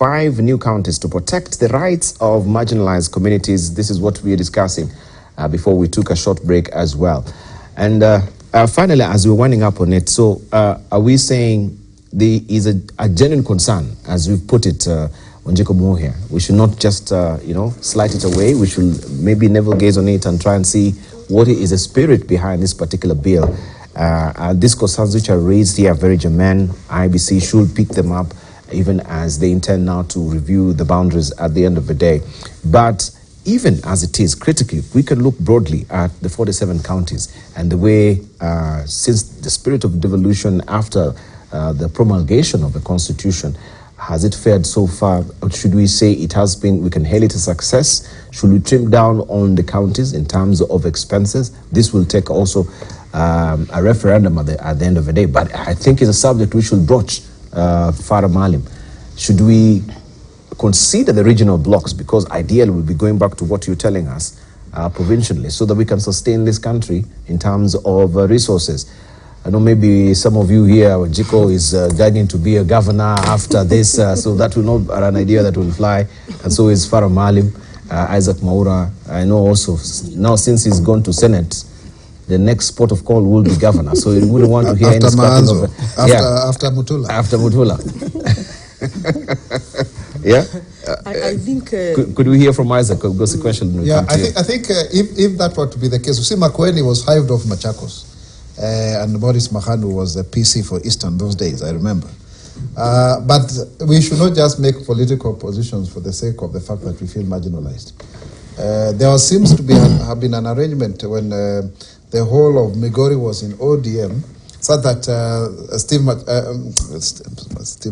5 new counties to protect the rights of marginalized communities. This is what we are discussing before we took a short break as well. And finally, as we're winding up on it, so are we saying there is a genuine concern, as we've put it, Wanjiko Moore here? We should not just, slight it away. We should maybe navel gaze on it and try and see what is the spirit behind this particular bill. These concerns which are raised here are very germane. IBC should pick them up, even as they intend now to review the boundaries at the end of the day. But even as it is, critically, we can look broadly at the 47 counties and the way, since the spirit of devolution after the promulgation of the Constitution, has it fared so far? Or should we say it has been, we can hail it a success? Should we trim down on the counties in terms of expenses? This will take also a referendum at the end of the day. But I think it's a subject we should broach, Farah Malim. Should we consider the regional blocks? Because ideally we'll be going back to what you're telling us provincially, so that we can sustain this country in terms of resources. I know maybe some of you here, Jiko is guiding to be a governor after this, so that will not be an idea that will fly. And so is Farah Malim, Isaac Maura. I know also, now since he's gone to Senate, the next port of call will be governor. So you wouldn't want to hear any scrapping of it. After Mutula. After Mutula. Yeah? I think... could we hear from Isaac? Because the question... Yeah, I think if that were to be the case, you see, Makueni was hived off Machakos. And Maurice Mahanu was the PC for Eastern those days, I remember. But we should not just make political positions for the sake of the fact that we feel marginalized. There seems to have been an arrangement when the whole of Migori was in ODM, so that Steve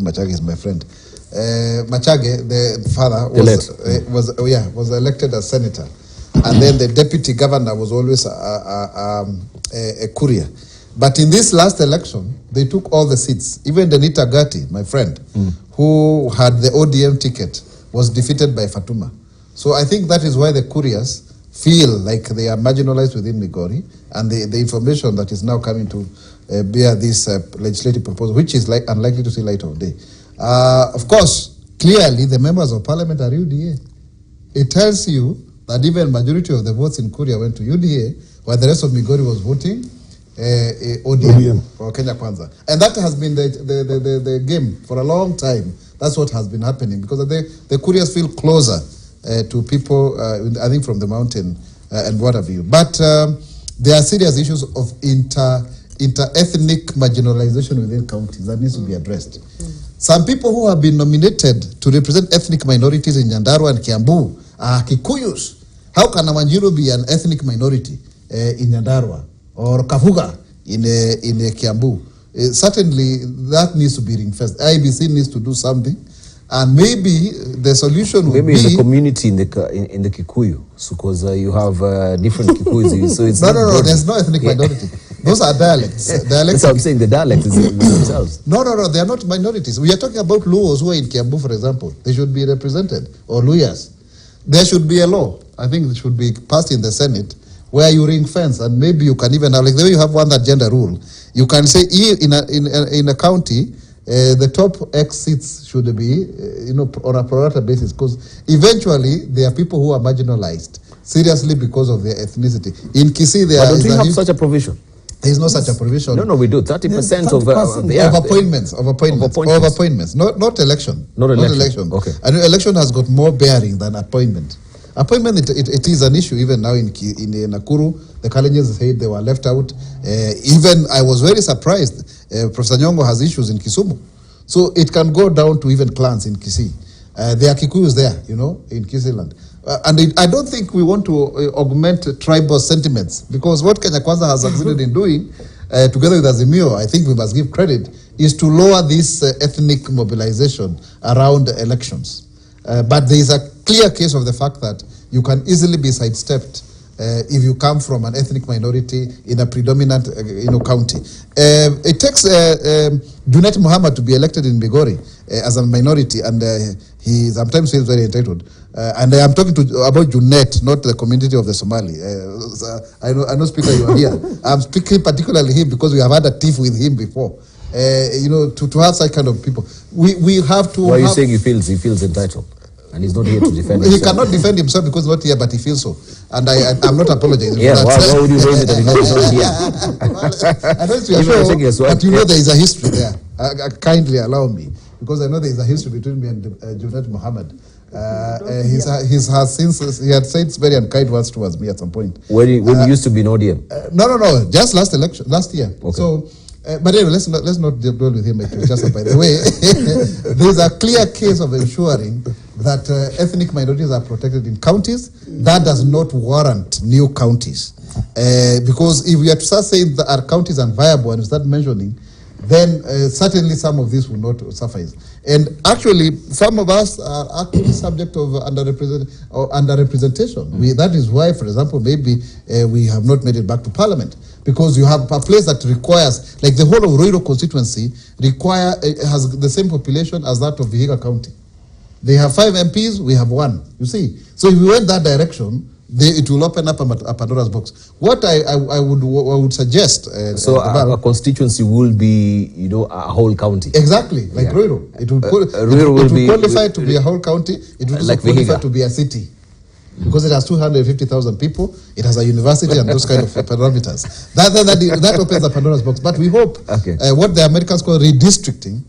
Machage is my friend. Machage, the father, was elected as senator. And then the deputy governor was always a Kuria. But in this last election, they took all the seats. Even the Nita Gati, my friend, who had the ODM ticket, was defeated by Fatuma. So I think that is why the Kurias feel like they are marginalized within Migori, and the information that is now coming to bear this legislative proposal, which is unlikely to see light of day. Of course, clearly the members of parliament are UDA. It tells you that even majority of the votes in Kuria went to UDA, while the rest of Migori was voting ODM for Kenya Kwanza. And that has been the game for a long time. That's what has been happening, because the Kurias feel closer to people, I think, from the mountain and what have you. But there are serious issues of inter-ethnic marginalization within counties that needs to be addressed. Some people who have been nominated to represent ethnic minorities in Nyandarua and Kiambu are Kikuyus. How can a Wanjiru be an ethnic minority in Nyandarua, or Kafuga in Kiambu? Certainly, that needs to be ring-fenced. IBC needs to do something, and maybe the solution would be... Maybe it's a community in the Kikuyu, because you have different Kikuyus. So it's no, there's no ethnic minority. Those are dialects. That's what I'm saying, the dialects themselves. No, they are not minorities. We are talking about Luos who are in Kiambu, for example. They should be represented, or Luyas. There should be a law, I think it should be passed in the Senate, where you ring fence, and maybe you can even have, like the way you have one that gender rule, you can say in a county, the top X seats should be, on a pro rata basis, because eventually there are people who are marginalized seriously because of their ethnicity. In Kisii, there but don't we have such a provision? There is no such a provision. No, we do. 30% of appointments. Not election. Not election. Okay. And election has got more bearing than appointment. Appointment, it is an issue even now in Nakuru. The Kalenjins said they were left out. Even I was very surprised. Professor Nyongo has issues in Kisumu. So it can go down to even clans in Kisii. There are Kikuyus there, in Kisii land. And I don't think we want to augment tribal sentiments, because what Kenya Kwanza has succeeded in doing, together with Azimio, I think we must give credit, is to lower this ethnic mobilization around elections. But there is a clear case of the fact that you can easily be sidestepped if you come from an ethnic minority in a predominant county. It takes Junet Muhammad to be elected in Migori as a minority, and he sometimes feels very entitled. And I'm talking about Junet, not the community of the Somali. I know, Speaker, you are here. I'm speaking particularly him because we have had a tiff with him before. to have such kind of people. We have to. Why are you saying he feels entitled? And he's not here to defend himself. He cannot defend himself because he's not here, but he feels so. And I'm not apologizing yeah, for that. Why would you raise it that he's not here? I know it's your show, but you know there is a history there. Kindly allow me, because I know there is a history between me and Junaid Mohammed. He had said very unkind words towards me at some point. When you used to be in ODM? No, just last year. Okay. So, but anyway, let's not dwell with him. By the way, there is a clear case of ensuring that ethnic minorities are protected in counties. That does not warrant new counties, because if we are to start saying that our counties are unviable and start mentioning, then certainly some of this will not suffice. And actually, some of us are actually subject of underrepresentation. That is why, for example, maybe we have not made it back to Parliament, because you have a place that requires, like the whole of Ruiru constituency, has the same population as that of Vihiga County. They have 5 MPs, we have 1. You see, so if we went that direction, it will open up a Pandora's box. What I would suggest. So a constituency will be, a whole county. Exactly, like Ruiru. It will qualify to be a whole county. It will like qualify to be a city, because it has 250,000 people. It has a university and those kind of parameters. That opens the Pandora's box. But we hope what the Americans call redistricting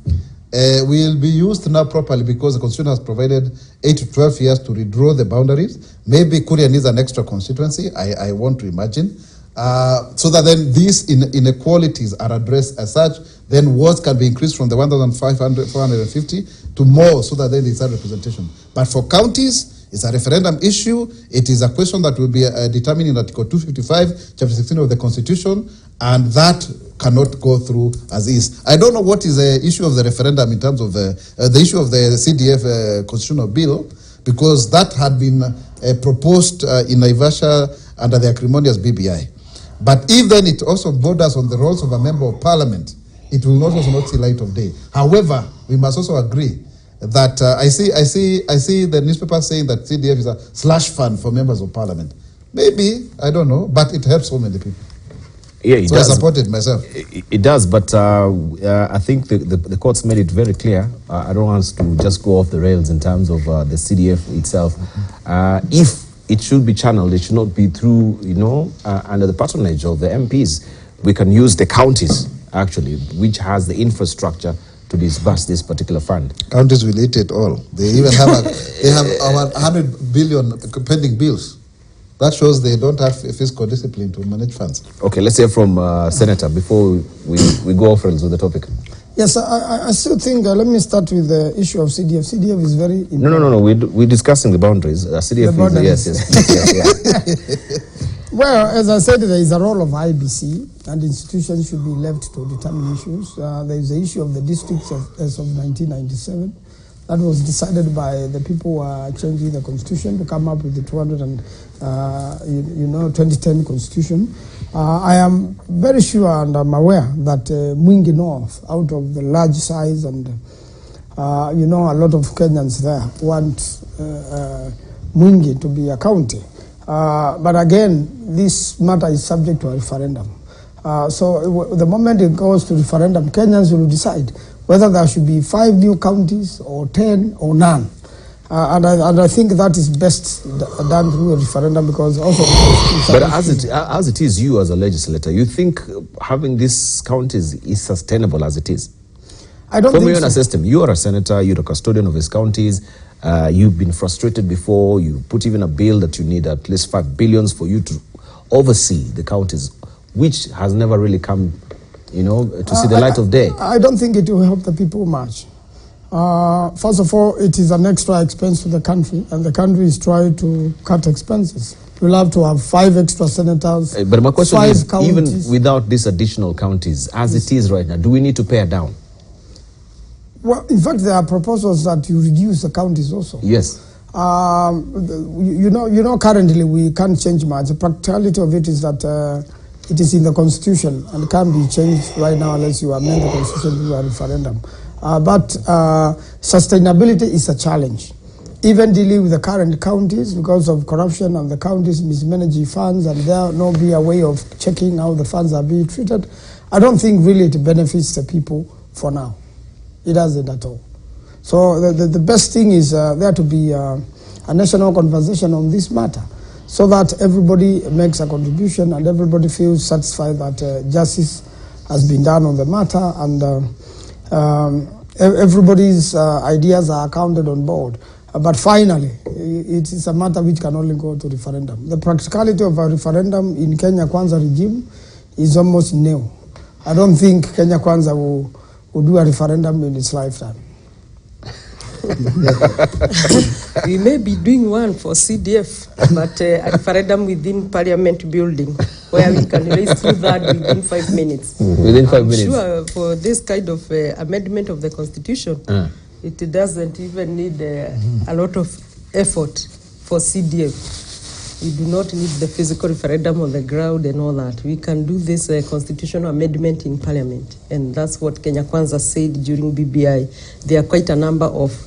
will be used now properly, because the Constitution has provided 8 to 12 years to redraw the boundaries. Maybe Kuria needs an extra constituency, I want to imagine, so that then these inequalities are addressed as such. Then wards can be increased from the 1,450 to more, so that then there is a representation. But for counties, it's a referendum issue. It is a question that will be determined in Article 255, Chapter 16 of the Constitution, and that cannot go through as is. I don't know what is the issue of the referendum in terms of the issue of the CDF constitutional bill, because that had been proposed in Naivasha under the acrimonious BBI. But if then it also borders on the roles of a member of parliament, it will also not see light of day. However, we must also agree that I see the newspaper saying that CDF is a slush fund for members of parliament. Maybe, I don't know, but it helps so many people. Yeah, it does. I support it myself. It does, but I think the courts made it very clear. I don't want us to just go off the rails in terms of the CDF itself. If it should be channeled, it should not be through, under the patronage of the MPs. We can use the counties, actually, which has the infrastructure to disburse this particular fund. Counties will eat it all. They even have they have over 100 billion pending bills. That shows they don't have fiscal discipline to manage funds. Okay, let's hear from Senator before we go off rails with the topic. Yes, I still think, let me start with the issue of CDF. CDF is very important. No, we're discussing the boundaries. CDF the boundaries. Yes. Well, as I said, there is a role of IBC, and institutions should be left to determine issues. There is the issue of the districts as of 1997. That was decided by the people who are changing the constitution to come up with the 2010 constitution. I am very sure and I'm aware that Mwingi North, out of the large size and, a lot of Kenyans there want Mwingi to be a county. But again, this matter is subject to a referendum. So the moment it goes to referendum, Kenyans will decide whether there should be 5 new counties or 10 or none. And I think that is best done through a referendum, because also... But as it is, you as a legislator, you think having these counties is sustainable as it is? I don't think so. From your system, you are a senator, you're a custodian of his counties, you've been frustrated before, you put even a bill that you need at least 5 billion for you to oversee the counties, which has never really come to see the light of day. I don't think it will help the people much. First of all, it is an extra expense to the country, and the country is trying to cut expenses. We'll have to have 5 extra senators, but my question is, counties. Even without these additional counties, as it is right now, do we need to pare down? Well, in fact, there are proposals that you reduce the counties also. Yes. Currently we can't change much. The practicality of it is that it is in the constitution and can't be changed right now unless you amend the constitution through a referendum. But sustainability is a challenge. Even dealing with the current counties, because of corruption and the counties mismanaging funds, and there no be a way of checking how the funds are being treated. I don't think really it benefits the people for now. It doesn't at all. So the best thing is there to be a national conversation on this matter, so that everybody makes a contribution and everybody feels satisfied that justice has been done on the matter, and everybody's ideas are counted on board. But finally, it is a matter which can only go to referendum. The practicality of a referendum in Kenya Kwanza regime is almost nil. I don't think Kenya Kwanza will do a referendum in its lifetime. We may be doing one for CDF, but a referendum within Parliament building, where we can race through that within 5 minutes. Within 5 minutes. Sure, for this kind of amendment of the Constitution, it doesn't even need a lot of effort for CDF. We do not need the physical referendum on the ground and all that. We can do this constitutional amendment in Parliament, and that's what Kenya Kwanza said during BBI. There are quite a number of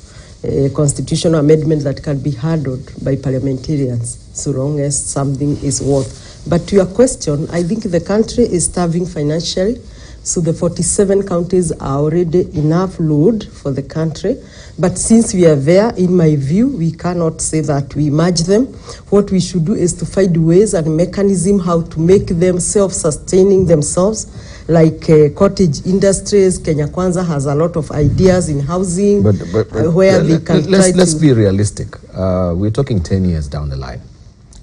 constitutional amendments that can be handled by parliamentarians, so long as something is worth. But to your question, I think the country is starving financially, so the 47 counties are already enough load for the country. But since we are there, in my view, we cannot say that we merge them. What we should do is to find ways and mechanisms how to make them self-sustaining themselves, like cottage industries. Kenya Kwanza has a lot of ideas in housing, where they can let's be realistic. We're talking 10 years down the line.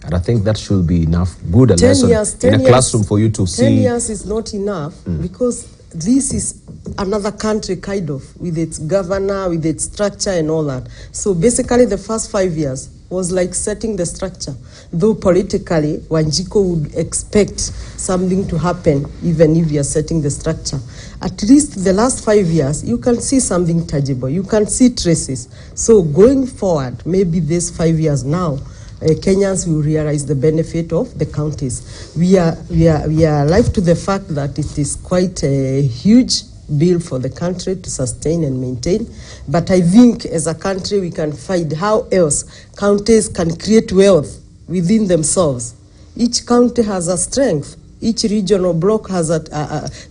And I think that should be enough good a lesson in a classroom for you to see. 10 years is not enough, because this is another country kind of, with its governor, with its structure and all that. So basically the first 5 years was like setting the structure. Though politically, Wanjiko would expect something to happen even if you are setting the structure. At least the last 5 years, you can see something tangible. You can see traces. So going forward, maybe this 5 years now, Kenyans will realize the benefit of the counties. We are alive to the fact that it is quite a huge bill for the country to sustain and maintain. But I think as a country we can find how else counties can create wealth within themselves. Each county has a strength. Each regional block has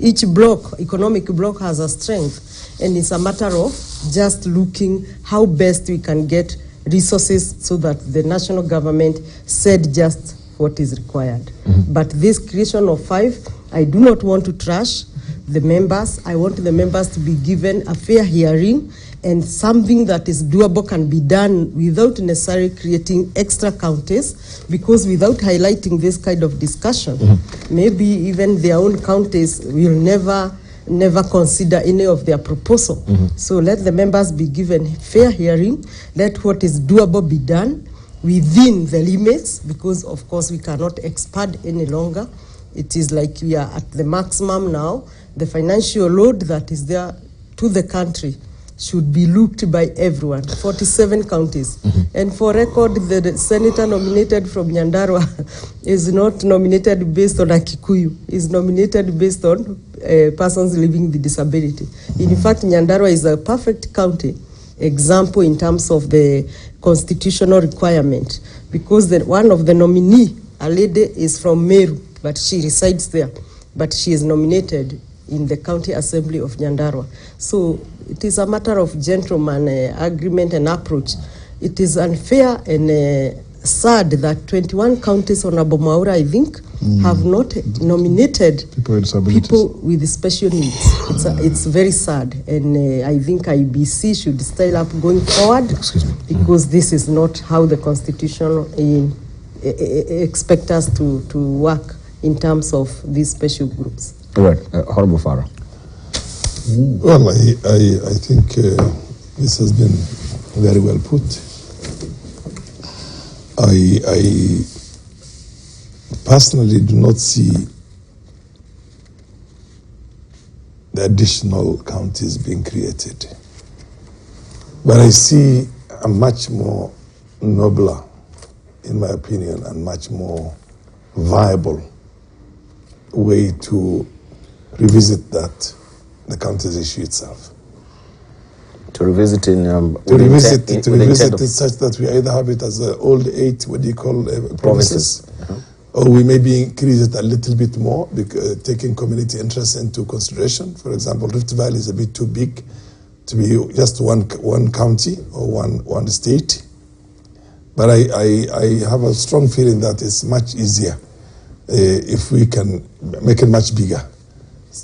each block, economic block has a strength. And it's a matter of just looking how best we can get resources so that the national government said just what is required. But this creation of 5, I do not want to trash the members. I want the members to be given a fair hearing, and something that is doable can be done without necessarily creating extra counties, because without highlighting this kind of discussion, maybe even their own counties will never consider any of their proposal. So let the members be given fair hearing, let what is doable be done within the limits, because of course we cannot expand any longer. It is like we are at the maximum now. The financial load that is there to the country should be looked by everyone, 47 counties. And for record, the senator nominated from Nyandarua is not nominated based on a Kikuyu, is nominated based on persons living with disability. In fact, Nyandarua is a perfect county example in terms of the constitutional requirement, because one of the nominee, a lady, is from Meru, but she resides there, but she is nominated in the county assembly of Nyandarua. So it is a matter of gentleman agreement and approach. It is unfair and sad that 21 counties on Abomaura, I think, have not nominated people with special needs. It's very sad, and I think IBC should style up going forward, because this is not how the Constitution expects us to work in terms of these special groups. Right, Honorable Farah. Well, I think this has been very well put. I personally do not see the additional counties being created, but I see a much more nobler, in my opinion, and much more viable way to revisit the county's issue itself. To revisit it such that we either have it as the old 8, what do you call, provinces, or we maybe increase it a little bit more, because, taking community interest into consideration. For example, Rift Valley is a bit too big to be just one county or one state. But I have a strong feeling that it's much easier if we can make it much bigger.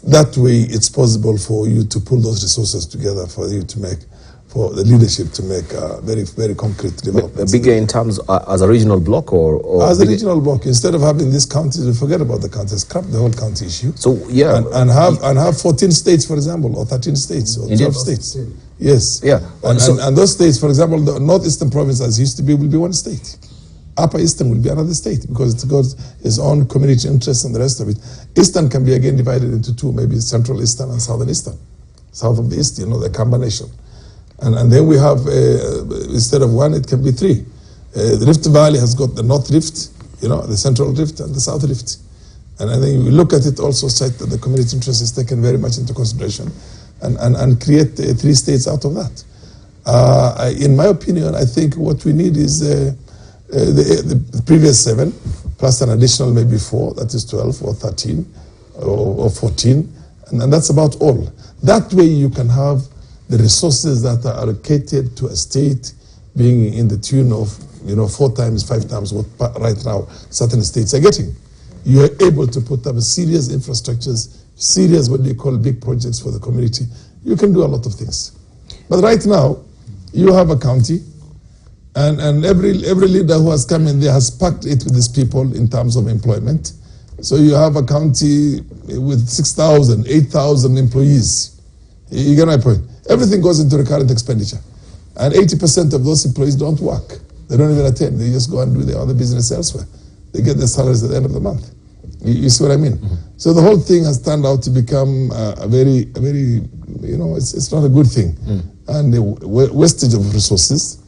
That way, it's possible for you to pull those resources together for you to make, for the leadership to make very, very concrete developments. Bigger in terms as a regional block, or as a regional block, instead of having these counties, we forget about the counties, scrap the whole county issue. So yeah, and have 14 states, for example, or 13 states, or 12 states. Yes. Yeah. And those states, for example, the northeastern province as used to be will be one state. Upper Eastern will be another state, because it's got its own community interests and the rest of it. Eastern can be again divided into two, maybe Central Eastern and Southern Eastern. South of the East, the combination. And then we have, instead of one, it can be three. The Rift Valley has got the North Rift, the Central Rift and the South Rift. And I think we look at it also such that the community interest is taken very much into consideration, and create 3 states out of that. In my opinion, I think what we need is the previous 7, plus an additional maybe 4, that is 12 or 13 or 14, and that's about all. That way you can have the resources that are allocated to a state being in the tune of 4 times, 5 times what right now certain states are getting. You are able to put up serious infrastructures, serious what they call big projects for the community. You can do a lot of things. But right now, you have a county, and every leader who has come in there has packed it with these people in terms of employment. So you have a county with 6,000, 8,000 employees. You get my point? Everything goes into recurrent expenditure. And 80% of those employees don't work. They don't even attend. They just go and do their other business elsewhere. They get their salaries at the end of the month. You see what I mean? Mm-hmm. So the whole thing has turned out to become a very, it's not a good thing. Mm. And the wastage of resources,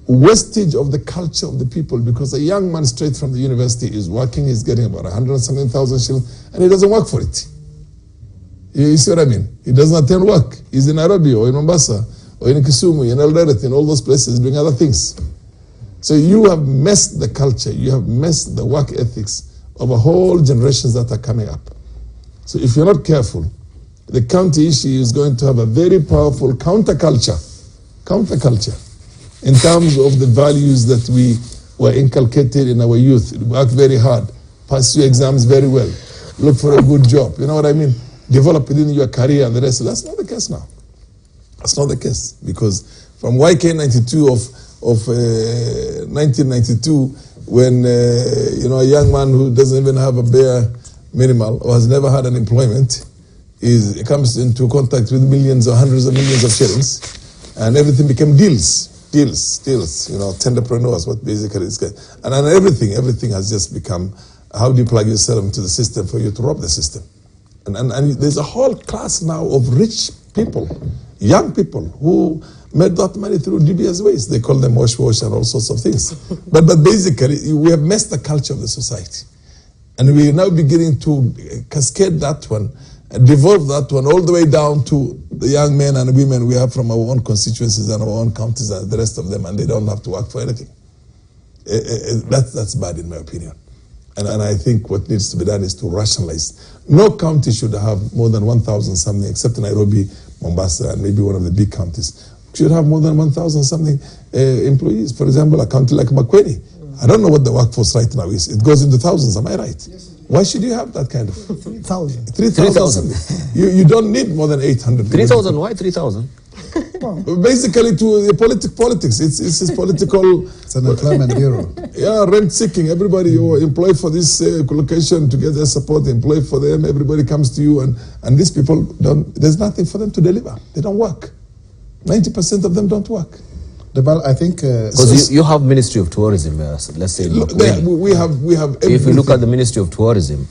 wastage of the culture of the people, because a young man straight from the university is working, he's getting about 100,000 shillings, and he doesn't work for it. You see what I mean? He doesn't attend work. He's in Nairobi or in Mombasa or in Kisumu, in Eldoret, in all those places doing other things. So you have messed the culture, you have messed the work ethics of a whole generations that are coming up. So if you're not careful, the county issue is going to have a very powerful counterculture in terms of the values that we were inculcated in our youth. Work very hard, pass your exams very well, look for a good job, you know what I mean? Develop within your career and the rest. That's not the case now. That's not the case, because from YK 92 of 1992, when a young man who doesn't even have a bare minimal or has never had an employment comes into contact with millions or hundreds of millions of shillings, and everything became deals, tenderpreneurs, what basically is good. And everything has just become, how do you plug yourself into the system for you to rob the system? And there's a whole class now of rich people, young people who made that money through dubious ways. They call them wash and all sorts of things. But basically, we have messed the culture of the society. And we are now beginning to cascade that one, and devolve that one all the way down to the young men and women we have from our own constituencies and our own counties and the rest of them, and they don't have to work for anything. That's bad in my opinion. And I think what needs to be done is to rationalize. No county should have more than 1,000 something, except Nairobi, Mombasa, and maybe one of the big counties. Should have more than 1,000 something employees. For example, a county like Makweli. I don't know what the workforce right now is. It goes into thousands, am I right? Yes. Why should you have that kind of? 3,000. 3,000. You don't need more than 800. 3,000, why 3,000? Basically to the politics. It's political. It's an employment bureau. Yeah, rent seeking. Everybody you employ for this location to get their support, employ for them. Everybody comes to you, and these people there's nothing for them to deliver. They don't work. 90% of them don't work. I think because you have Ministry of Tourism, let's say. We have. If you look at the Ministry of Tourism,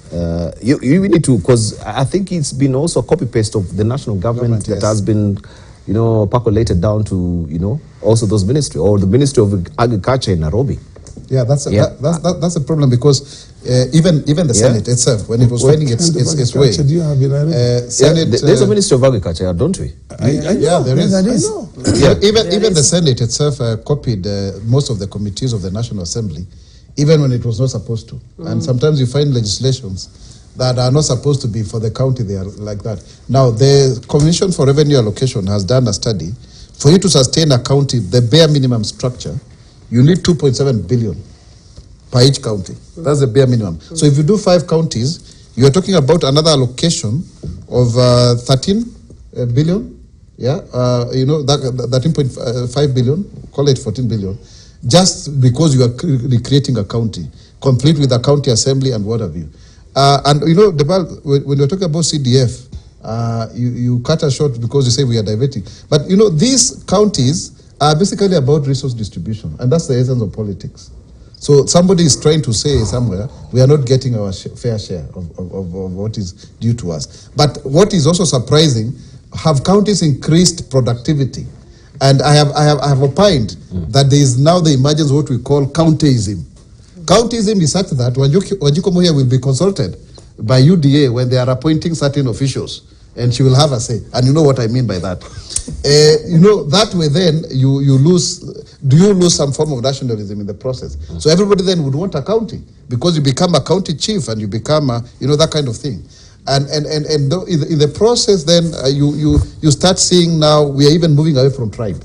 you need to, because I think it's been also copy paste of the national government that has been, percolated down to also those ministry, or the Ministry of Agriculture in Nairobi. Yeah, that's a problem, because even the Senate itself, when it was finding its way, do you have Senate, there's a Ministry of Agriculture, don't we? Yeah, there is. I know. Even the Senate itself copied most of the committees of the National Assembly even when it was not supposed to. And sometimes you find legislations that are not supposed to be for the county, they are like that. Now, the Commission for Revenue Allocation has done a study. For you to sustain a county, the bare minimum structure, you need 2.7 billion per each county. That's the bare minimum. So if you do 5 counties, you're talking about another allocation of 13 billion. Yeah, you know, that 13.5 billion, call it 14 billion, just because you are recreating a county, complete with a county assembly and what have you. And you know, when you're talking about CDF, you cut us short because you say we are diverting. But you know, these counties are basically about resource distribution, and that's the essence of politics. So somebody is trying to say somewhere, we are not getting our fair share of what is due to us. But what is also surprising, have counties increased productivity? And I have opined that there is now the emergence of what we call countyism. Countyism is such that Wanjiku Muhia will be consulted by UDA when they are appointing certain officials, and she will have a say. And you know what I mean by that. You know, that way then you lose, do you lose some form of nationalism in the process? So everybody then would want a county, because you become a county chief and you become a, you know, that kind of thing. And in the process then you start seeing now we are even moving away from tribe,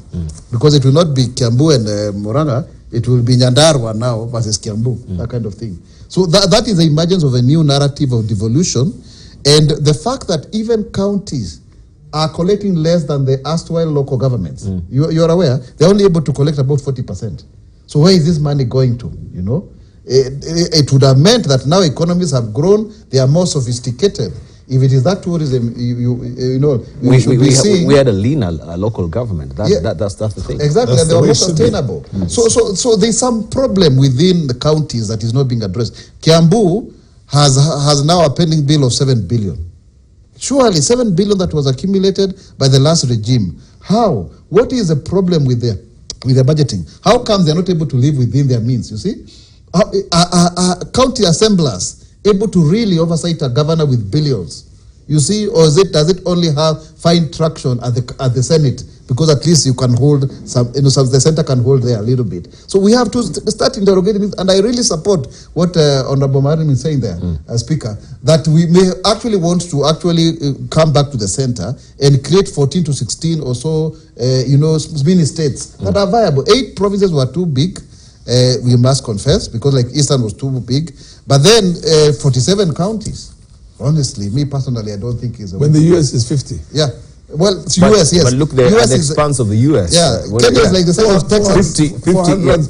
because it will not be Kiambu and Murang'a, it will be Nyandarua now versus Kiambu, that kind of thing. So that is the emergence of a new narrative of devolution, and the fact that even counties are collecting less than the erstwhile local governments. You're aware, they're only able to collect about 40%. So where is this money going to, you know? It would have meant that now economies have grown, they are more sophisticated. If it is that tourism, you know, we had a leaner local government. That's the thing. Exactly, and they were more sustainable. So there's some problem within the counties that is not being addressed. Kiambu has now a pending bill of 7 billion. Surely 7 billion that was accumulated by the last regime. How? What is the problem with their budgeting? How come they're not able to live within their means, you see? County assemblers able to really oversight a governor with billions, you see, or does it only find traction at the Senate, because at least you can hold some, you know, the center can hold there a little bit. So we have to start interrogating it, and I really support what Honorable Marim is saying there, Speaker, that we may actually want to come back to the center and create 14 to 16 or so, you know, mini states that are viable. 8 provinces were too big. We must confess, because like Eastern was too big, but then 47 counties. Honestly, me personally, I don't think is. When the US is 50. Yeah, well, it's US, yes. But look, the expanse of the US. Yeah, Kenya is like the size of Texas.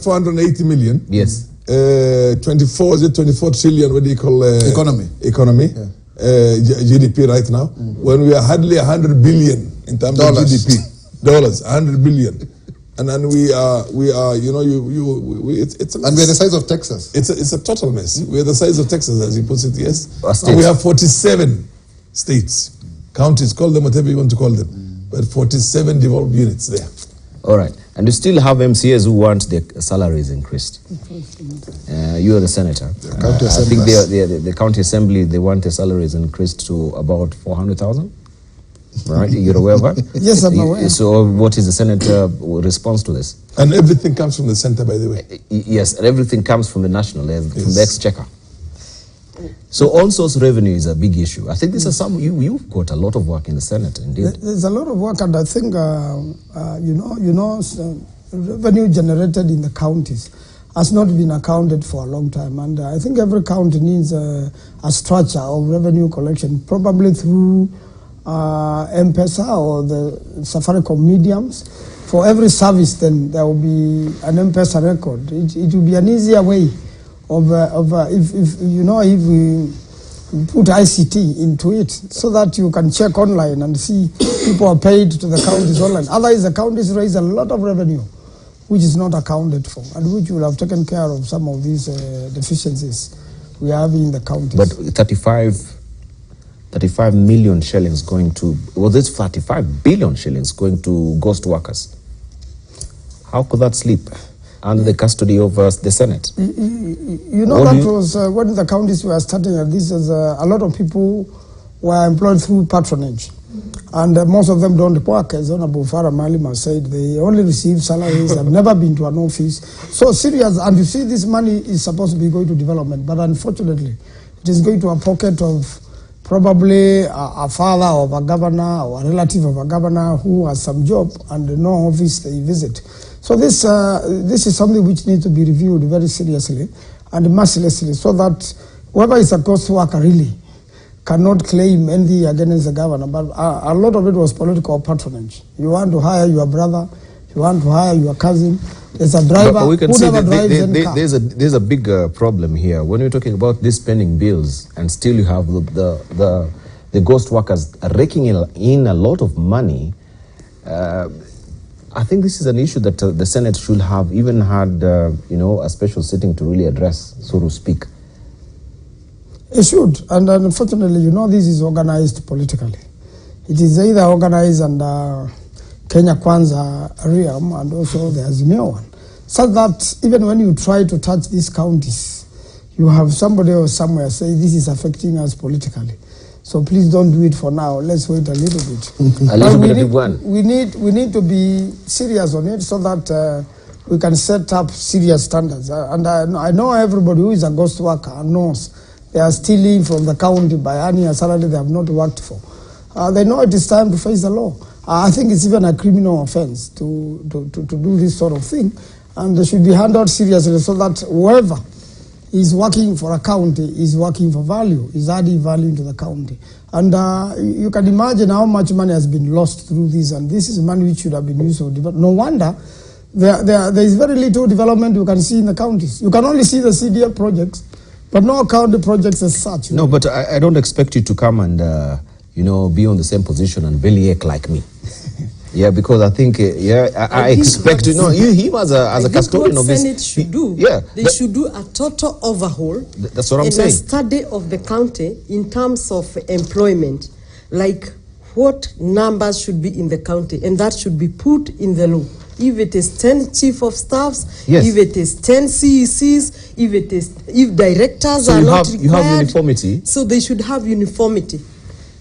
480 million. Yes. 24 trillion. What do you call economy? Yeah. GDP right now. When we are hardly 100 billion in terms of GDP, dollars, 100 billion. And then we are, you know, it's a mess. And we're the size of Texas. It's a total mess. We're the size of Texas, as you put it, yes. And we have 47 states, counties, call them whatever you want to call them, but 47 devolved units there. All right. And you still have MCAs who want their salaries increased. You are the senator. I think the county assembly, they want their salaries increased to about 400,000. Right, you're aware of that? Yes, I'm aware. So what is the Senator response to this? And everything comes from the center, by the way. Yes, and everything comes from the national, from the exchequer. So on-source revenue is a big issue. I think this is you've got a lot of work in the Senate, indeed. There's a lot of work, and I think, revenue generated in the counties has not been accounted for a long time. And I think every county needs a structure of revenue collection, probably through M-Pesa or the Safaricom mediums. For every service, then there will be an M-Pesa record. It will be an easier way of if we put ICT into it, so that you can check online and see people are paid to the counties online. Otherwise, the counties raise a lot of revenue which is not accounted for, and which will have taken care of some of these deficiencies we have in the counties. But 35 million shillings going to, was it 35 billion shillings going to ghost workers? How could that sleep under the custody of the Senate? You know, that was when the counties were starting, and this is a lot of people were employed through patronage. And most of them don't work, as Honorable Farah Maalim has said. They only receive salaries, have never been to an office. So serious, and you see this money is supposed to be going to development, but unfortunately, it is going to a pocket of probably a father of a governor or a relative of a governor who has some job and no office they visit. So this is something which needs to be reviewed very seriously and mercilessly, so that whoever is a ghost worker really cannot claim anything against the governor. But a lot of it was political patronage. You want to hire your brother, you want to hire your cousin. There's a driver but we can who see never drives any car. there's a big problem here. When you're talking about these spending bills, and still you have the ghost workers raking in a lot of money, I think this is an issue that the Senate should have even had, a special sitting to really address, so to speak. It should, and unfortunately, this is organized politically. It is either organized under Kenya Kwanza realm and also the Azimio one, so that even when you try to touch these counties, you have somebody or somewhere say this is affecting us politically. So please don't do it for now. Let's wait a little bit. We need to be serious on it so that we can set up serious standards. And I know everybody who is a ghost worker knows they are stealing from the county by earning a salary they have not worked for. They know it is time to face the law. I think it's even a criminal offense to do this sort of thing, and they should be handled seriously so that whoever is working for a county is working for value, is adding value to the county. And you can imagine how much money has been lost through this, and this is money which should have been used for development. No wonder there is very little development you can see in the counties. You can only see the CDF projects, but no county projects as such. No, but I don't expect you to come and, be on the same position and bellyache like me. Yeah, because I think, I expect, him as a custodian of this. What Senate should do, they should do a total overhaul. That's what I'm saying. And a study of the county in terms of employment, like what numbers should be in the county, and that should be put in the law. If it is 10 chief of staffs, if it is 10 CECs, if directors are not required. You have uniformity. So they should have uniformity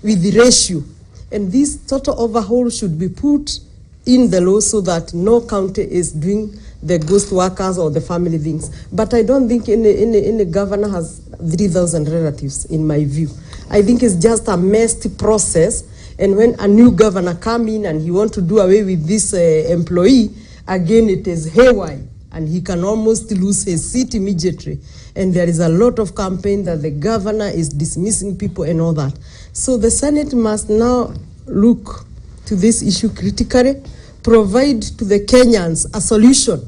with the ratio. And this total overhaul should be put in the law so that no county is doing the ghost workers or the family things. But I don't think any governor has 3,000 relatives, in my view. I think it's just a messy process. And when a new governor come in and he want to do away with this employee, again it is haywire, and he can almost lose his seat immediately. And there is a lot of campaign that the governor is dismissing people and all that. So the Senate must now look to this issue critically, provide to the Kenyans a solution.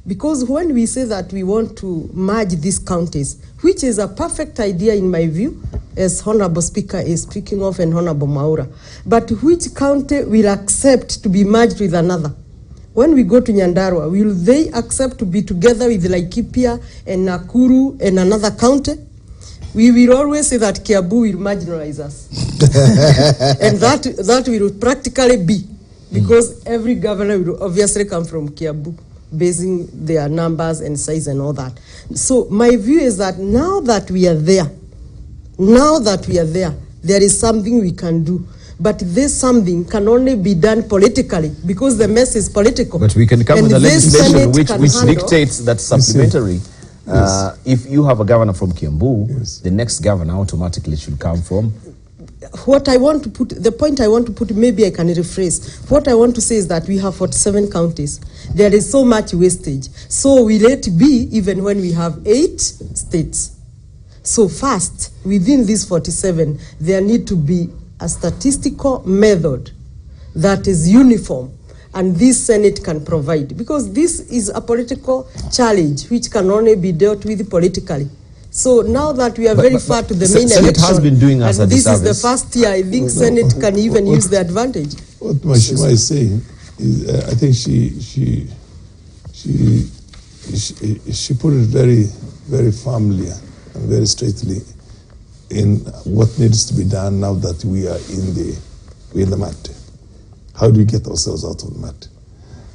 Because when we say that we want to merge these counties, which is a perfect idea in my view, as Honorable Speaker is speaking of and Honorable Maura, but which county will accept to be merged with another? When we go to Nyandarua, will they accept to be together with Laikipia and Nakuru and another county? We will always say that Kiambu will marginalize us. And that will practically be, because every governor will obviously come from Kiambu, basing their numbers and size and all that. So my view is that now that we are there, there is something we can do. But this something can only be done politically, because the mess is political. But we can come with a legislation which dictates that supplementary. If you have a governor from Kiambu, the next governor automatically should come from. What I want to put, the point I want to put, maybe I can rephrase. What I want to say is that we have 47 counties. There is so much wastage. So will it be even when we have 8 states? So first, within these 47, there need to be a statistical method that is uniform, and this Senate can provide, because this is a political challenge which can only be dealt with politically. So now that we are very far to the main Senate election, has been doing us and a this disservice. is the first year, I think Senate can even use the advantage. What Mashima is saying is, I think she put it very, very firmly and very straightly in what needs to be done now that we are in the mud. How do we get ourselves out of the mud?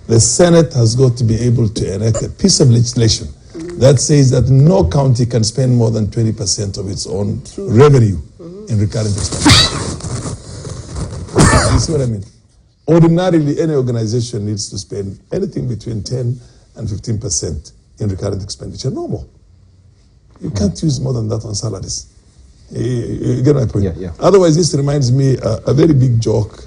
The Senate has got to be able to enact a piece of legislation that says that no county can spend more than 20% of its own revenue in recurrent expenses. You see what I mean? Ordinarily, any organization needs to spend anything between 10 and 15% in recurrent expenditure. No more. You can't use more than that on salaries. You get my point? Yeah. Otherwise, this reminds me a very big joke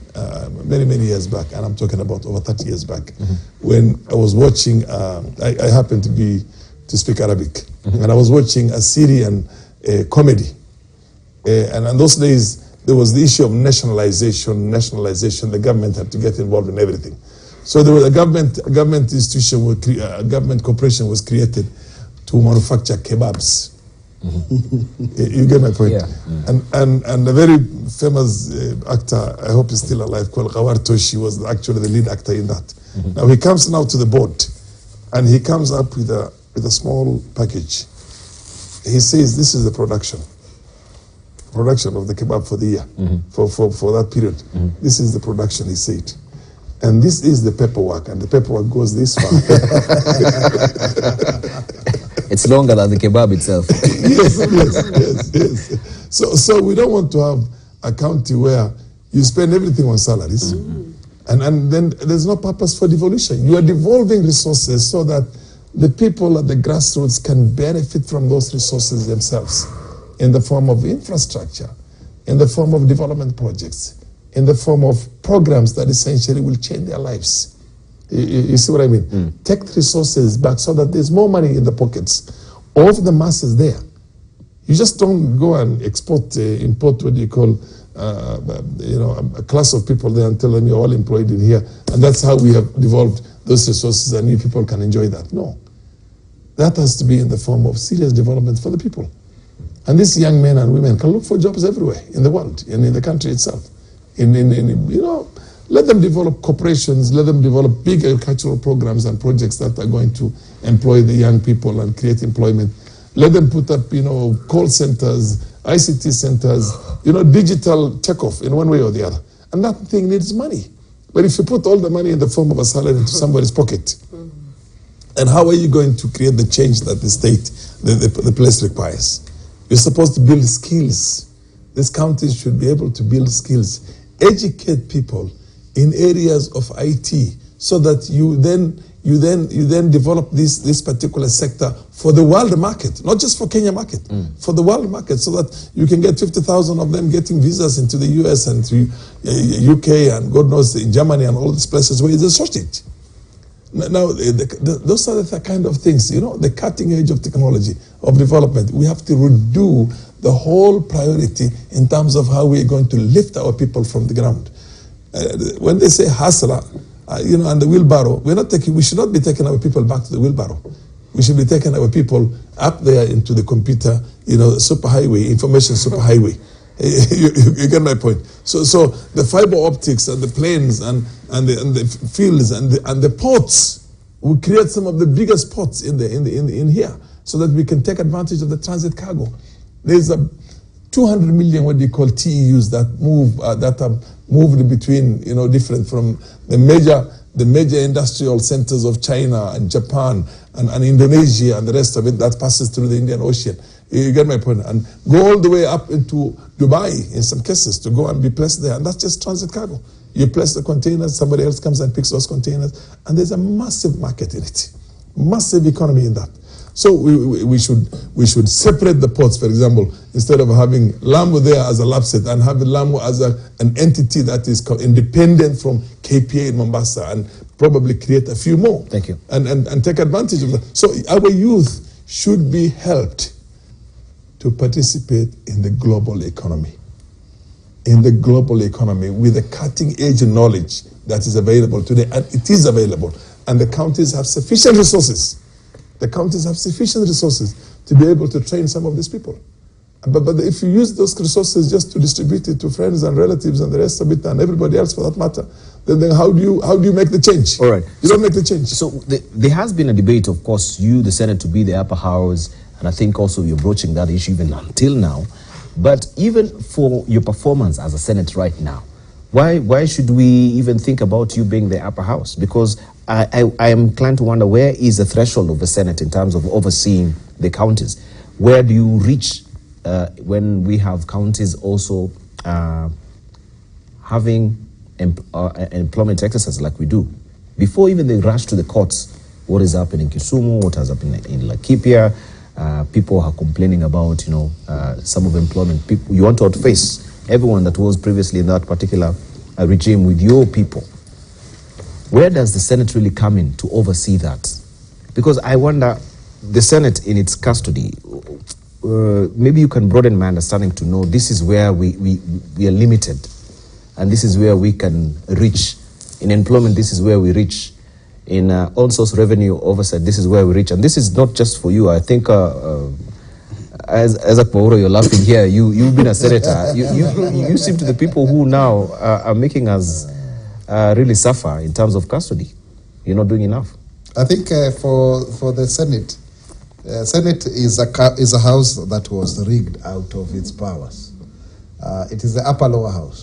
many years back, and I'm talking about over 30 years back, when I was watching, I happened to speak Arabic, and I was watching a Syrian comedy. And in those days, there was the issue of nationalization. The government had to get involved in everything. So there was a government institution, a government corporation was created to manufacture kebabs. You get my point? Yeah. And a very famous actor, I hope he's still alive, called Gawar Toshi, was actually the lead actor in that. Now he comes now to the board, and he comes up with a small package. He says, this is the production of the kebab for the year, for that period. This is the production, he said. And this is the paperwork, and the paperwork goes this far. It's longer than the kebab itself. yes. So we don't want to have a county where you spend everything on salaries, and then there's no purpose for devolution. You are devolving resources so that the people at the grassroots can benefit from those resources themselves in the form of infrastructure, in the form of development projects, in the form of programs that essentially will change their lives. You see what I mean? Take the resources back so that there's more money in the pockets of the masses there. You just don't go and import what you call, a class of people there and tell them you're all employed in here, and that's how we have devolved those resources and you people can enjoy that. No. That has to be in the form of serious development for the people. And these young men and women can look for jobs everywhere in the world and in the country itself. Let them develop corporations, let them develop big agricultural programs and projects that are going to employ the young people and create employment. Let them put up, call centers, ICT centers, digital takeoff in one way or the other. And that thing needs money. But if you put all the money in the form of a salary into somebody's pocket, and how are you going to create the change that the state, the place requires? You're supposed to build skills. These counties should be able to build skills, educate people in areas of IT, so that you then develop this particular sector for the world market, not just for Kenya market, for the world market, so that you can get 50,000 of them getting visas into the US and to UK and God knows in Germany and all these places where it's a shortage. Now, those are the kind of things, the cutting edge of technology, of development. We have to redo the whole priority in terms of how we're going to lift our people from the ground. When they say hustler, and the wheelbarrow, we should not be taking our people back to the wheelbarrow. We should be taking our people up there into the computer, superhighway, information superhighway. You get my point. So the fiber optics and the planes and the fields and the ports, we create some of the biggest ports in here, so that we can take advantage of the transit cargo. There's 200 million what you call TEUs that are moved between different from the major industrial centers of China and Japan and Indonesia and the rest of it that passes through the Indian Ocean. You get my point? And go all the way up into Dubai in some cases to go and be placed there. And that's just transit cargo. You place the containers, somebody else comes and picks those containers. And there's a massive market in it. Massive economy in that. So we should separate the ports, for example, instead of having Lamu there as a lapset and having Lamu as an entity that is independent from KPA in Mombasa, and probably create a few more. Thank you. And take advantage of that. So our youth should be helped to participate in the global economy. In the global economy with the cutting edge knowledge that is available today, and it is available. And the counties have sufficient resources. The counties have sufficient resources to be able to train some of these people. But if you use those resources just to distribute it to friends and relatives and the rest of it and everybody else for that matter, then how do you make the change? All right. You don't make the change. So there has been a debate, of course, the Senate to be the upper house, and I think also you're broaching that issue even until now. But even for your performance as a Senate right now, why should we even think about you being the upper house? Because I am inclined to wonder, where is the threshold of the Senate in terms of overseeing the counties? Where do you reach when we have counties also having employment exercise like we do, before even they rush to the courts, what is happening in Kisumu, what has happened in Laikipia, people are complaining about, some of employment. People, you want to outface everyone that was previously in that particular regime with your people. Where does the Senate really come in to oversee that? Because I wonder, the Senate in its custody, maybe you can broaden my understanding to know this is where we are limited, and this is where we can reach. In employment, this is where we reach. In all source revenue oversight, this is where we reach. And this is not just for you. I think as a Kwauro, you're laughing here. You've been a senator. You seem to the people who now are making us really suffer in terms of custody. You're not doing enough. I think for the Senate, Senate is a house that was rigged out of its powers. It is the upper lower house.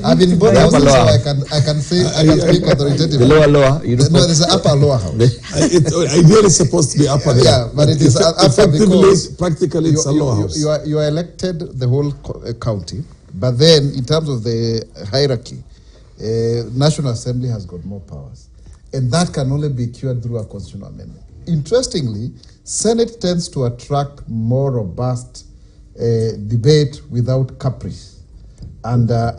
I've been in both houses, so I can speak authoritatively. The lower, no, there's an upper lower house. Ideally, it's supposed to be upper. Yeah, but it is upper because practically it's a lower house. You are elected the whole county, but then in terms of the hierarchy, National Assembly has got more powers, and that can only be cured through a constitutional amendment. Interestingly, Senate tends to attract more robust debate without caprice, and that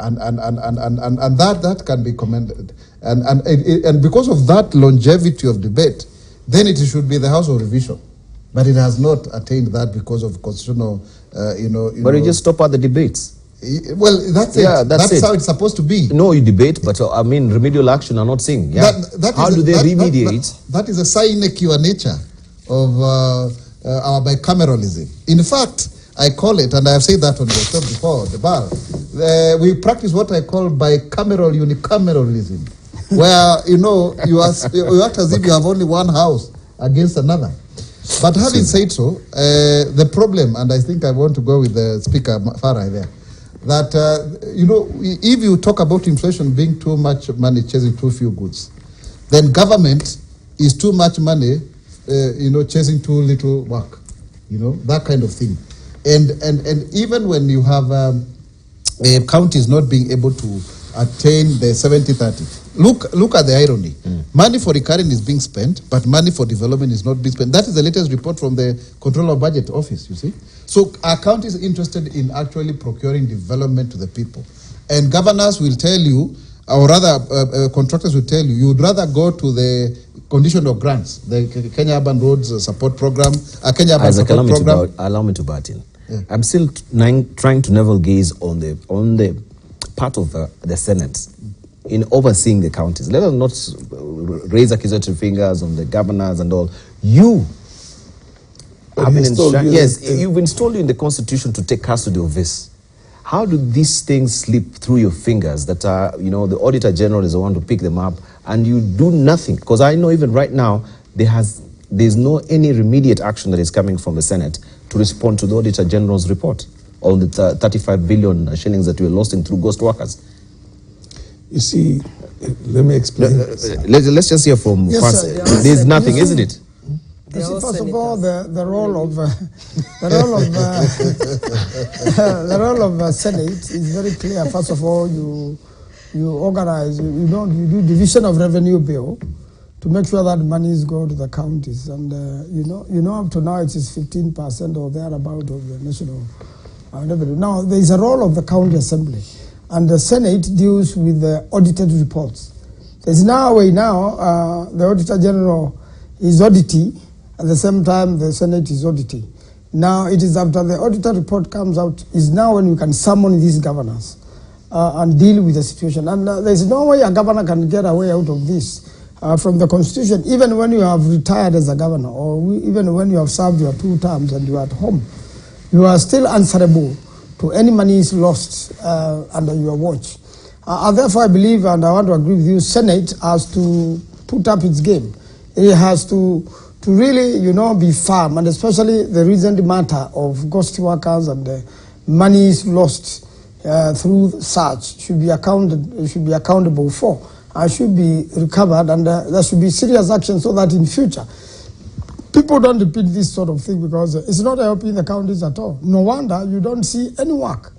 can be commended, and because of that longevity of debate, then it should be the House of Revision, but it has not attained that because of constitutional, But you just stop at the debates. Well, that's it. Yeah, that's how it's supposed to be. No, you debate, but I mean, remedial action are not saying. Yeah. How do they remediate? That is a sine qua nature of our bicameralism. In fact, I call it, and I have said that on the show before, the bar, we practice what I call bicameral unicameralism, where, you act as if you have only one house against another. But having said so, the problem, and I think I want to go with the speaker, Farah, there, that, if you talk about inflation being too much money chasing too few goods, then government is too much money, chasing too little work, that kind of thing. And even when you have counties not being able to attain the 70-30, look at the irony. Money for recurring is being spent, but money for development is not being spent. That is the latest report from the Controller of Budget Office, you see. So our county is interested in actually procuring development to the people. And governors will tell you, or rather contractors will tell you, you would rather go to the conditional grants, the Kenya Urban Roads Support Program, Kenya Urban Support Program. Allow me to butt in. Yeah. I'm still trying to navel gaze on the part of the Senate in overseeing the counties. Let us not raise accusatory fingers on the governors and all. You have been installed. Yes, you've installed in the Constitution to take custody of this. How do these things slip through your fingers that the Auditor General is the one to pick them up and you do nothing? Because I know even right now there's no any immediate action that is coming from the Senate to respond to the Auditor General's report on the 35 billion shillings that we are losing through ghost workers. You see, let me explain. Let's just hear from first. There's nothing, isn't it? You see, first of all, the role of Senate is very clear. First of all, you organize, you do division of revenue bill to make sure that monies go to the counties, and up to now it is 15% or thereabout of the national revenue. Now there is a role of the county assembly, and the Senate deals with the audited reports. There's now a way now the Auditor General is auditing. At the same time, the Senate is auditing. Now, it is after the auditor report comes out, is now when you can summon these governors and deal with the situation. And there's no way a governor can get away out of this from the Constitution, even when you have retired as a governor, or even when you have served your 2 terms and you are at home. You are still answerable to any money is lost under your watch. Therefore, I believe, and I want to agree with you, Senate has to put up its game. It has to really, be firm, and especially the recent matter of ghost workers and the monies lost through such should be accountable for, should be recovered, and there should be serious action so that in future people don't repeat this sort of thing, because it's not helping the counties at all. No wonder you don't see any work.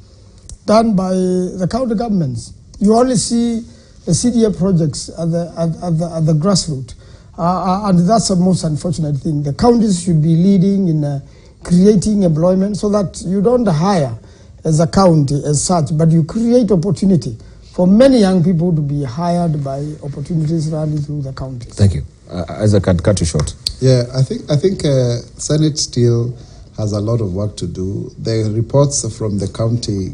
done by the county governments. You only see the CDF projects at the grassroots. And that's the most unfortunate thing. The counties should be leading in creating employment so that you don't hire as a county as such, but you create opportunity for many young people to be hired by opportunities running through the counties. Thank you. Isaac, I'd cut you short. Yeah, I think Senate still has a lot of work to do. The reports from the county,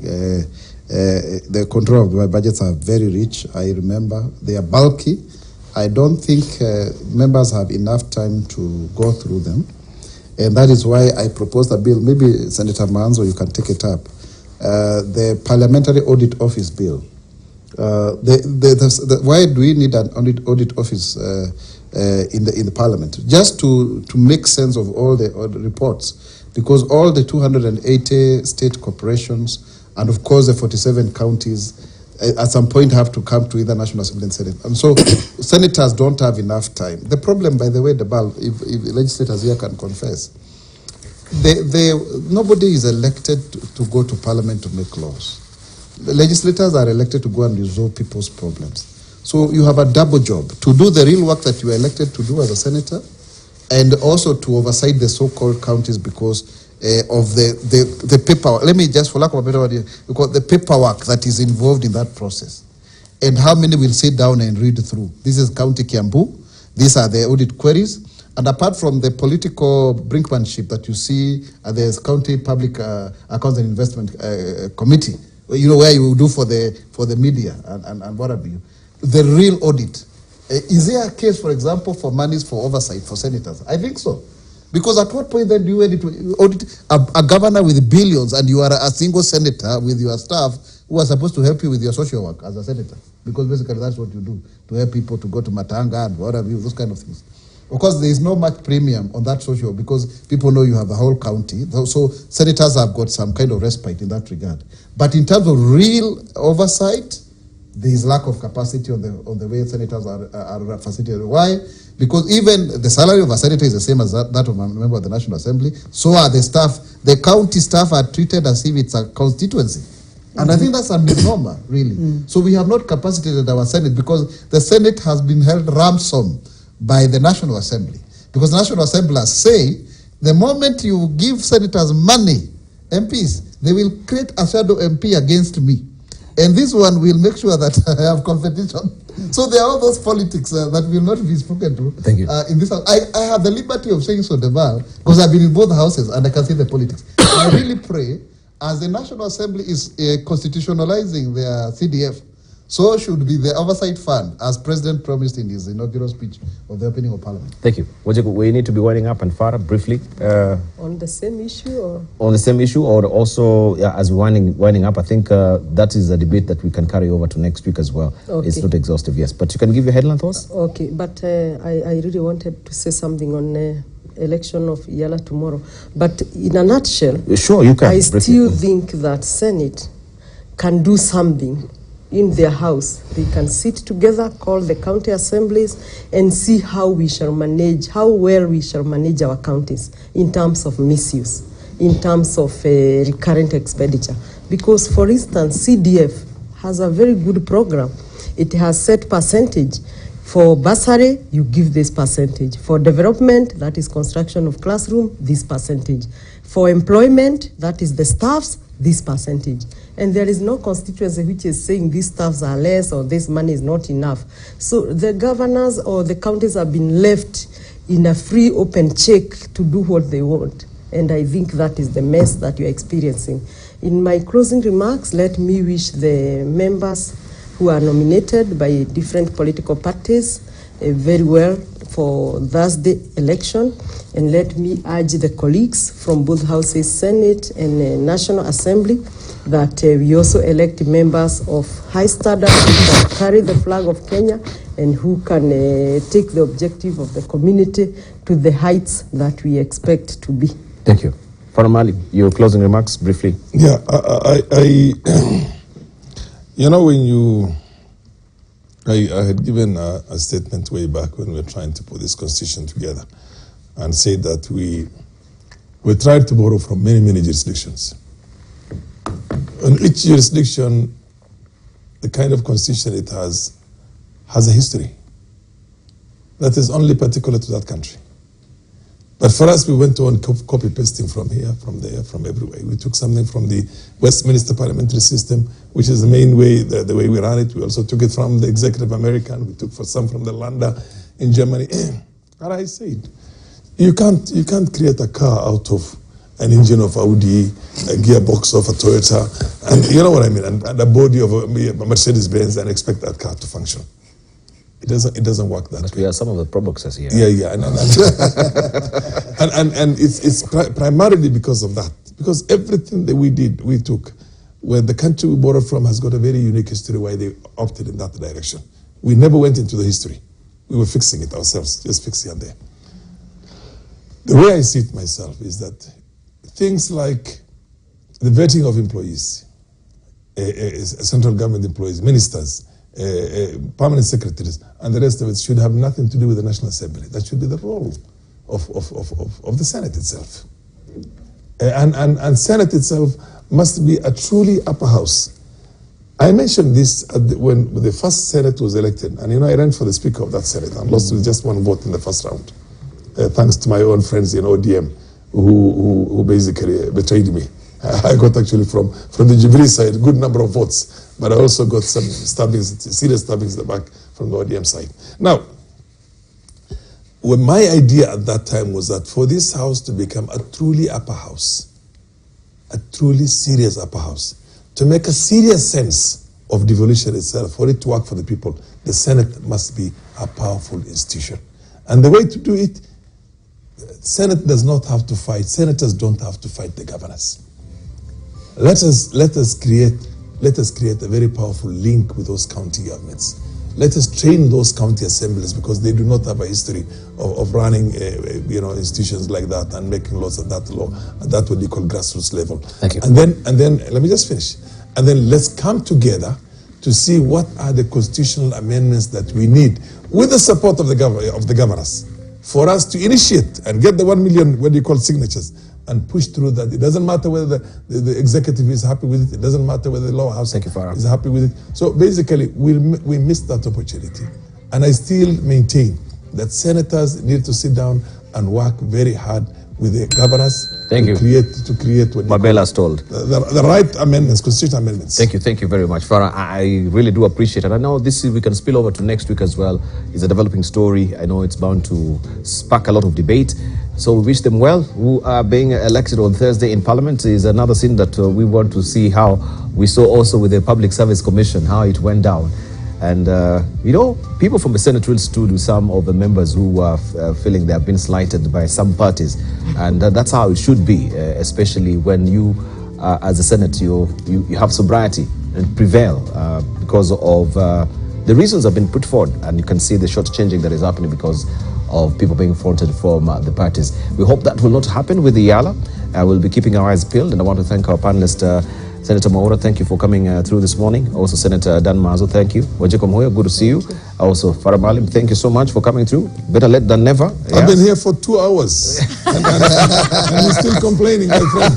the control of the budgets are very rich. I remember they are bulky. I don't think members have enough time to go through them. And that is why I proposed a bill. Maybe Senator Manzo, you can take it up. The Parliamentary Audit Office bill. Why do we need an audit office in the Parliament? Just to make sense of all the reports. Because all the 280 state corporations and of course the 47 counties at some point have to come to either National Assembly and Senate. And so senators don't have enough time. The problem, by the way, if legislators here can confess, nobody is elected to go to Parliament to make laws. The legislators are elected to go and resolve people's problems. So you have a double job, to do the real work that you are elected to do as a senator, and also to oversight the so-called counties because of the paperwork. Let me just, for lack of a better word, because the paperwork that is involved in that process. And how many will sit down and read through? This is County Kiambu. These are the audit queries. And apart from the political brinkmanship that you see at the County Public Accounts and Investment Committee, where you do for the media and what have you, the real audit. Is there a case, for example, for monies for oversight for senators? I think so. Because at what point then do you audit a governor with billions and you are a single senator with your staff who are supposed to help you with your social work as a senator? Because basically that's what you do, to help people to go to Matanga and what have you, those kind of things. Of course, there is no much premium on that social because people know you have the whole county. So senators have got some kind of respite in that regard. But in terms of real oversight, there is lack of capacity on the way senators are facilitated. Why? Because even the salary of a senator is the same as that of a member of the National Assembly. So are the staff. The county staff are treated as if it's a constituency. And I think that's a misnomer, really. So we have not capacitated our Senate because the Senate has been held ransom by the National Assembly. Because the National Assembly say, the moment you give senators money, MPs, they will create a shadow MP against me. And this one will make sure that I have competition. So there are all those politics that will not be spoken to. Thank you. In this house. I have the liberty of saying so, Deval, because I've been in both houses and I can see the politics. I really pray, as the National Assembly is constitutionalizing their CDF, so should be the oversight fund, as President promised in his inaugural speech of the opening of Parliament. Thank you. We need to be winding up, and Farah, briefly. On the same issue? Or? On the same issue, or also, as we're winding up, I think that is a debate that we can carry over to next week as well. Okay. It's not exhaustive, yes. But you can give your headline thoughts? Okay, but I really wanted to say something on election of Yala tomorrow. But in a nutshell, sure, you can. I still think that Senate can do something in their house. They can sit together, call the county assemblies, and see how we shall manage, how well we shall manage our counties in terms of misuse, in terms of recurrent expenditure. Because, for instance, CDF has a very good program. It has set percentage. For bursary, you give this percentage. For development, that is construction of classroom, this percentage. For employment, that is the staffs, this percentage. And there is no constituency which is saying these staffs are less or this money is not enough. So the governors or the counties have been left in a free open check to do what they want. And I think that is the mess that you're experiencing. In my closing remarks, let me wish the members who are nominated by different political parties very well for Thursday election. And let me urge the colleagues from both houses, Senate and National Assembly, that we also elect members of high standard who can carry the flag of Kenya and who can take the objective of the community to the heights that we expect to be. Thank you. Faramali, your closing remarks, briefly. Yeah, you know, when I had given a statement way back when we were trying to put this constitution together and said that we tried to borrow from many jurisdictions. in each jurisdiction, the kind of constitution it has a history that is only particular to that country. But for us, we went on copy-pasting from here, from there, from everywhere. We took something from the Westminster parliamentary system, which is the main way, the way we run it. We also took it from the executive American. We took some from the Landa in Germany. And I said, you can't create a car out of an engine of Audi, a gearbox of a Toyota, and you know what I mean, and a body of a Mercedes-Benz, and expect that car to function. It doesn't work that way. We are some of the pro boxers here. Yeah, and it's primarily because of that. Because everything that we did, we took, where the country we borrowed from has got a very unique history why they opted in that direction. We never went into the history. We were fixing it ourselves, just fixing it there. The way I see it myself is that things like the vetting of employees, central government employees, ministers, permanent secretaries, and the rest of it should have nothing to do with the National Assembly. That should be the role of the Senate itself. And Senate itself must be a truly upper house. I mentioned this when the first Senate was elected, and I ran for the Speaker of that Senate and lost with just one vote in the first round, thanks to my own friends in ODM who basically betrayed me. I got actually from the Jubilee side a good number of votes, but I also got some serious stabbings in the back from the ODM side. Now, my idea at that time was that for this house to become a truly upper house, a truly serious upper house, to make a serious sense of devolution itself, for it to work for the people, the Senate must be a powerful institution. And the way to do it, Senate does not have to fight. Senators don't have to fight the governors. Let us create a very powerful link with those county governments. Let us train those county assemblies because they do not have a history of running institutions like that and making laws at that what you call grassroots level. Thank you. And then let me just finish. And then let's come together to see what are the constitutional amendments that we need with the support of the governors for us to initiate and get the 1 million signatures and push through that. It doesn't matter whether the executive is happy with it. It doesn't matter whether the lower house is happy with it. So basically, we missed that opportunity. And I still maintain that senators need to sit down and work very hard with the governors to create what Mabela's told. The right amendments, constitutional amendments. Thank you very much, Farah. I really do appreciate it. I know this we can spill over to next week as well. It's a developing story. I know it's bound to spark a lot of debate. So we wish them well. Who are being elected on Thursday in Parliament is another scene that we want to see how we saw also with the Public Service Commission, how it went down. And, people from the Senate will stood with some of the members who are feeling they have been slighted by some parties. And that's how it should be, especially when you, as a Senate, you have sobriety and prevail because of the reasons have been put forward. And you can see the short-changing that is happening because of people being fronted from the parties. We hope that will not happen with the Yala. We'll be keeping our eyes peeled. And I want to thank our panelist, Senator Maura, thank you for coming through this morning. Also, Senator Dan Mazo, thank you. Wajeko Moyo, good to see you. Also, Farah Malim, thank you so much for coming through. Better late than never. I've been here for 2 hours and you're still complaining, my friend.